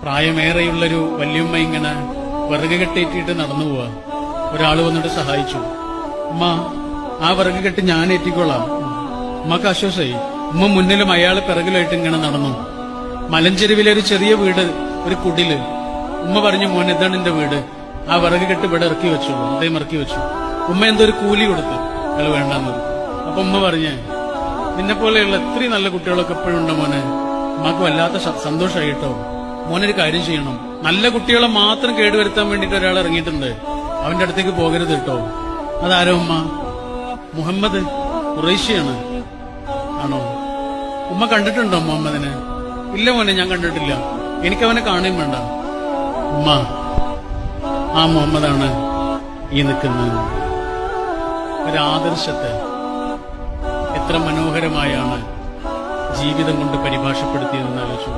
പ്രായമേറെയുള്ളൊരു വല്യമ്മ ഇങ്ങനെ വിറക് കെട്ടിയിട്ടിട്ട് നടന്നു പോവാ. ഒരാള് വന്നിട്ട് സഹായിച്ചു. ഉമ്മ, ആ വിറക് കെട്ടി ഞാൻ ഏറ്റിക്കോളാം. ഉമ്മക്ക് ആശ്വാസമായി. ഉമ്മ മുന്നിലും അയാള് പിറകിലായിട്ട് ഇങ്ങനെ നടന്നു. മലഞ്ചെരുവിലെ ഒരു ചെറിയ വീട്, ഒരു കുടില്. ഉമ്മ പറഞ്ഞു, മോൻ ഇതാണ് എന്റെ വീട്, ആ വിറക് കെട്ട് ഇവിടെ ഇറക്കി വെച്ചോളൂ. അദ്ദേഹം ഇറക്കി വെച്ചു. ഉമ്മ എന്തോ ഒരു കൂലി കൊടുത്തു, അയാൾ വേണ്ടെന്ന്. അപ്പൊ ഉമ്മ പറഞ്ഞേ, നിന്നെ പോലെയുള്ള ഇത്രയും നല്ല കുട്ടികളൊക്കെ എപ്പോഴും ഉണ്ട് മോനെ. ഉമ്മക്ക് വല്ലാത്ത സന്തോഷമായി കേട്ടോ. മോനൊരു കാര്യം ചെയ്യണം, നല്ല കുട്ടികളെ മാത്രം കേടുവരുത്താൻ വേണ്ടിട്ട് ഒരാൾ ഇറങ്ങിയിട്ടുണ്ട്, അവന്റെ അടുത്തേക്ക് പോകരുത് കേട്ടോ. അതാരോ ഉമ്മ? മുഹമ്മദ്, ഖുറൈശിയാണ്. ആണോ? ഉമ്മ കണ്ടിട്ടുണ്ടോ മുഹമ്മദിനെ? ഇല്ല മോനെ, ഞാൻ കണ്ടിട്ടില്ല, എനിക്കവനെ കാണുകയും വേണ്ട. ഉമ്മ, ആ മുഹമ്മദാണ് ഈ നിൽക്കുന്നത്. ഒരു ആദർശത്തെ എത്ര മനോഹരമായാണ് ജീവിതം കൊണ്ട് പരിഭാഷപ്പെടുത്തിയതെന്ന് ആലോചിച്ചു.